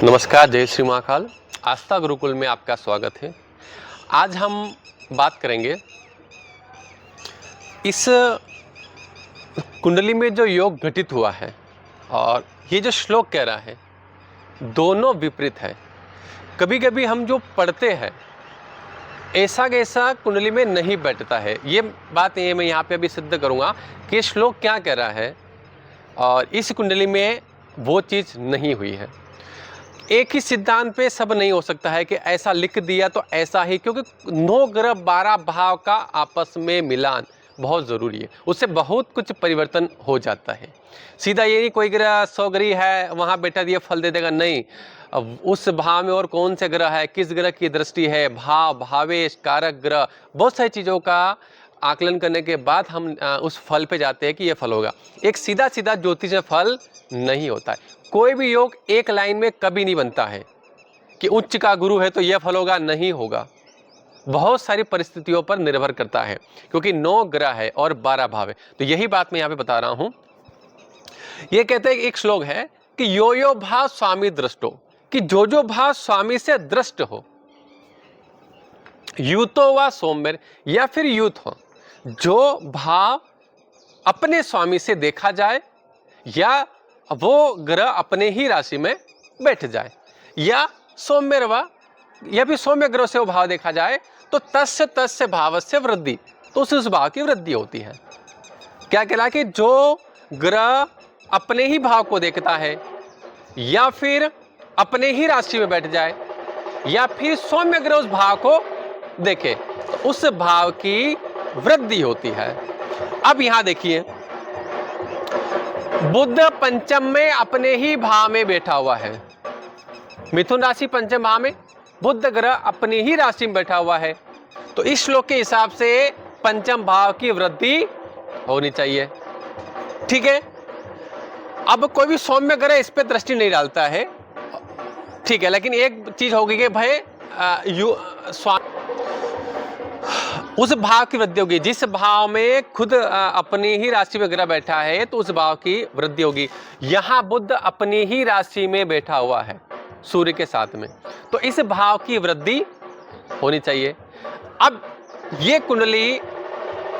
नमस्कार, जय श्री महाकाल। आस्था गुरुकुल में आपका स्वागत है। आज हम बात करेंगे इस कुंडली में जो योग घटित हुआ है और ये जो श्लोक कह रहा है, दोनों विपरीत है। कभी कभी हम जो पढ़ते हैं ऐसा कैसा कुंडली में नहीं बैठता है। ये बात ये मैं यहाँ पे अभी सिद्ध करूँगा कि श्लोक क्या कह रहा है और इस कुंडली में वो चीज़ नहीं हुई है। एक ही सिद्धांत पे सब नहीं हो सकता है कि ऐसा लिख दिया तो ऐसा ही, क्योंकि 9 ग्रह 12 भाव का आपस में मिलान बहुत ज़रूरी है। उससे बहुत कुछ परिवर्तन हो जाता है। सीधा ये नहीं कोई ग्रह 100 ग्रह है वहाँ बैठा दिया फल दे देगा, नहीं। अब उस भाव में और कौन से ग्रह है, किस ग्रह की दृष्टि है, भाव, भावेश, कारक ग्रह, बहुत सारी चीज़ों का आकलन करने के बाद हम उस फल पे जाते हैं कि ये फल होगा। एक सीधा सीधा ज्योतिष में फल नहीं होता है। कोई भी योग एक लाइन में कभी नहीं बनता है कि उच्च का गुरु है तो यह फल होगा, नहीं होगा। बहुत सारी परिस्थितियों पर निर्भर करता है, क्योंकि 9 ग्रह है और 12 भाव है। तो यही बात मैं यहाँ पे बता रहा हूँ। ये कहते हैं, एक श्लोक है कि यो यो भाव स्वामी दृष्टो, कि जो भाव स्वामी से दृष्ट हो, यूतो व सौम्य, या फिर यूथ हो, जो भाव अपने स्वामी से देखा जाए या वो ग्रह अपने ही राशि में बैठ जाए, या सौम्यर्वा, या भी सौम्य ग्रह से वो भाव देखा जाए, तो तस्य भाव से वृद्धि, तो उस भाव की वृद्धि होती है। क्या कहला कि जो ग्रह अपने ही भाव को देखता है या फिर अपने ही राशि में बैठ जाए या फिर सौम्य ग्रह उस भाव को देखे, तो उस भाव की वृद्धि होती है। अब यहां देखिए, बुध पंचम में अपने ही भाव में बैठा हुआ है। मिथुन राशि पंचम भाव में, बुध ग्रह अपनी ही राशि में बैठा हुआ है। तो इस श्लोक के हिसाब से पंचम भाव की वृद्धि होनी चाहिए। ठीक है। अब कोई भी सौम्य ग्रह इस पे दृष्टि नहीं डालता है, ठीक है, लेकिन एक चीज होगी कि भाई उस भाव की वृद्धि होगी। जिस भाव में खुद अपनी ही राशि में ग्रह बैठा है तो उस भाव की वृद्धि होगी। यहां बुध अपनी ही राशि में बैठा हुआ है सूर्य के साथ में, तो इस भाव की वृद्धि होनी चाहिए। अब ये कुंडली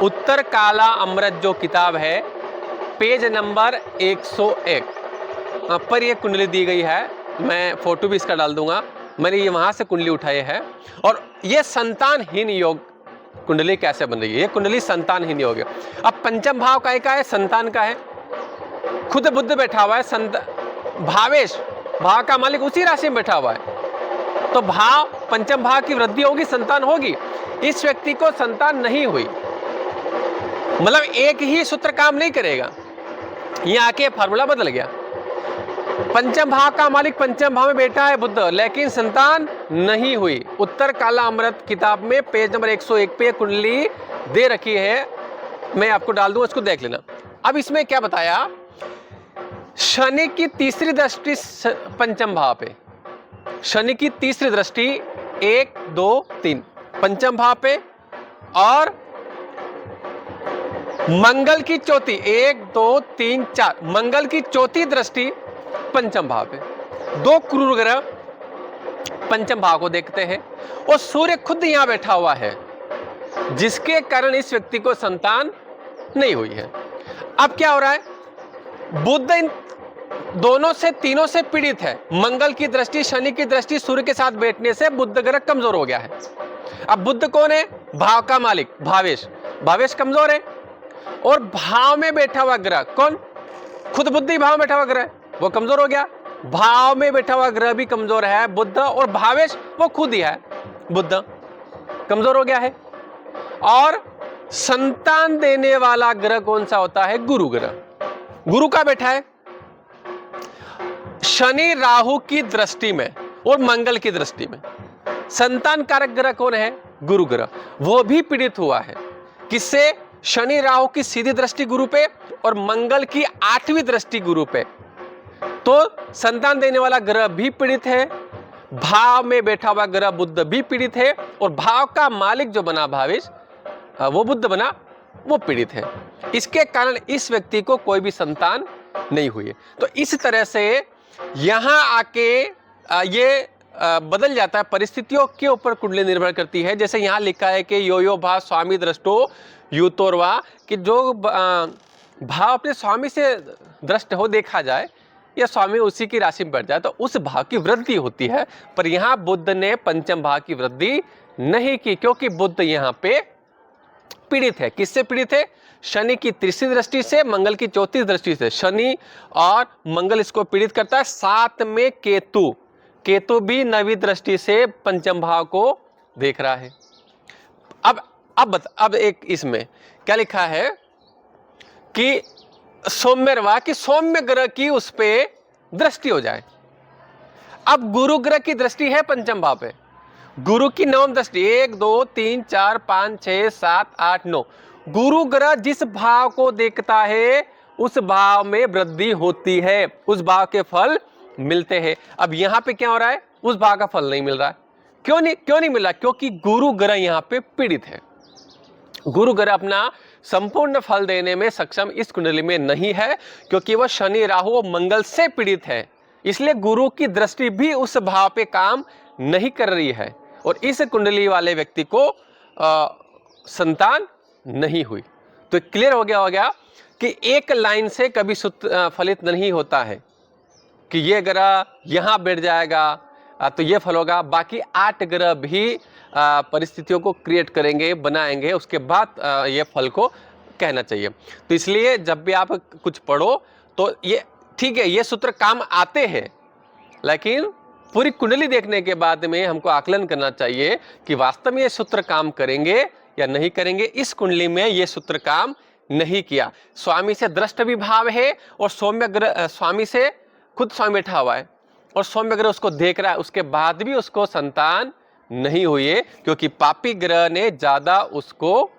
उत्तर काला अमृत जो किताब है, पेज नंबर 101 पर यह कुंडली दी गई है। मैं फोटो भी इसका डाल दूंगा। मैंने ये वहां से कुंडली उठाई है और ये संतानहीन योग कुंडली कैसे बन रही है। ये कुंडली संतानहीन योग है। अब पंचम भाव का है, संतान का है, खुद बुद्ध बैठा हुआ है, भावेश भाव का मालिक उसी राशि में बैठा हुआ है, तो भाव पंचम भाव की वृद्धि होगी, संतान होगी। इस व्यक्ति को संतान नहीं हुई, मतलब एक ही सूत्र काम नहीं करेगा। यहाँ आके फार्मूला बदल गया। पंचम भाव का मालिक पंचम भाव में बैठा है बुध, लेकिन संतान नहीं हुई। उत्तर काला अमृत किताब में पेज नंबर 101 पे कुंडली दे रखी है, मैं आपको डाल दूंगा, इसको देख लेना। अब इसमें क्या बताया, शनि की तीसरी दृष्टि पंचम भाव पे, शनि की तीसरी दृष्टि 1 2 3 पंचम भाव पे, और मंगल की चौथी 1 2 3 4 मंगल की चौथी दृष्टि पंचम भाव पे। 2 क्रूर ग्रह पंचम भाव को देखते हैं और सूर्य खुद यहां बैठा हुआ है, जिसके कारण इस व्यक्ति को संतान नहीं हुई है। अब क्या हो रहा है, बुध इन दोनों से तीनों से पीड़ित है। मंगल की दृष्टि, शनि की दृष्टि, सूर्य के साथ बैठने से बुध ग्रह कमजोर हो गया है। अब बुध कौन है, भाव का मालिक, भावेश, भावेश कमजोर है, और भाव में बैठा हुआ ग्रह कौन, खुद बुध ही भाव में बैठा हुआ ग्रह, वो कमजोर हो गया। भाव में बैठा हुआ ग्रह भी कमजोर है बुध, और भावेश वो खुद ही है, बुध कमजोर हो गया है। और संतान देने वाला ग्रह कौन सा होता है, गुरु ग्रह। गुरु का बैठा है शनि राहु की दृष्टि में और मंगल की दृष्टि में। संतान कारक ग्रह कौन है, गुरु ग्रह, वो भी पीड़ित हुआ है। किससे, शनि राहु की सीधी दृष्टि गुरु पे और मंगल की 8वीं दृष्टि गुरु पे। तो संतान देने वाला ग्रह भी पीड़ित है, भाव में बैठा हुआ ग्रह बुध भी पीड़ित है, और भाव का मालिक जो बना भावेश, वो बुध बना, वो पीड़ित है। इसके कारण इस व्यक्ति को कोई भी संतान नहीं हुई है। तो इस तरह से यहां आके ये बदल जाता है, परिस्थितियों के ऊपर कुंडली निर्भर करती है। जैसे यहाँ लिखा है कि यो यो भाव स्वामी दृष्टो यूतोर्वा, कि जो भाव अपने स्वामी से दृष्ट हो, देखा जाए, या स्वामी उसी की राशि में बैठ जाए, तो उस भाव की वृद्धि होती है। पर यहाँ बुध ने पंचम भाव की वृद्धि नहीं की, क्योंकि बुध यहाँ पे पीड़ित है। किससे पीड़ित है? शनि की तीसरी दृष्टि से, मंगल की चौथी दृष्टि से। शनि और मंगल इसको पीड़ित करता है। साथ में केतु, केतु भी नवी दृष्टि से पंचम भाव को देख रहा है। अब एक इसमें क्या लिखा है कि सौम्यरवा, कि सौम्य ग्रह की उस पे दृष्टि हो जाए। अब गुरु ग्रह की दृष्टि है पंचम भाव पे, गुरु की नवम दृष्टि, 1 2 3 4 5 6 7 8 9। गुरु ग्रह जिस भाव को देखता है उस भाव में वृद्धि होती है, उस भाव के फल मिलते हैं। अब यहां पे क्या हो रहा है? उस भाव का फल नहीं मिल रहा है। क्यों नहीं मिल रहा? क्योंकि गुरु ग्रह यहां पे पीड़ित है। गुरु ग्रह अपना संपूर्ण फल देने में सक्षम इस कुंडली में नहीं है, क्योंकि वह शनि राहु और मंगल से पीड़ित है। इसलिए गुरु की दृष्टि भी उस भाव पे काम नहीं कर रही है, और इस कुंडली वाले व्यक्ति को संतान नहीं हुई। तो क्लियर हो गया कि एक लाइन से कभी सूत्र फलित नहीं होता है कि ये ग्रह यहां बैठ जाएगा तो ये फल होगा। बाकी 8 ग्रह भी परिस्थितियों को क्रिएट करेंगे, बनाएंगे, उसके बाद ये फल को कहना चाहिए। तो इसलिए जब भी आप कुछ पढ़ो तो ये ठीक है, ये सूत्र काम आते हैं, लेकिन पूरी कुंडली देखने के बाद में हमको आकलन करना चाहिए कि वास्तव में ये सूत्र काम करेंगे या नहीं करेंगे। इस कुंडली में ये सूत्र काम नहीं किया। स्वामी से दृष्ट भी भाव है, और सौम्य ग्रह स्वामी से खुद स्वामी बैठा हुआ है और सौम्य ग्रह उसको देख रहा है, उसके बाद भी उसको संतान नहीं हुई है, क्योंकि पापी ग्रह ने ज्यादा उसको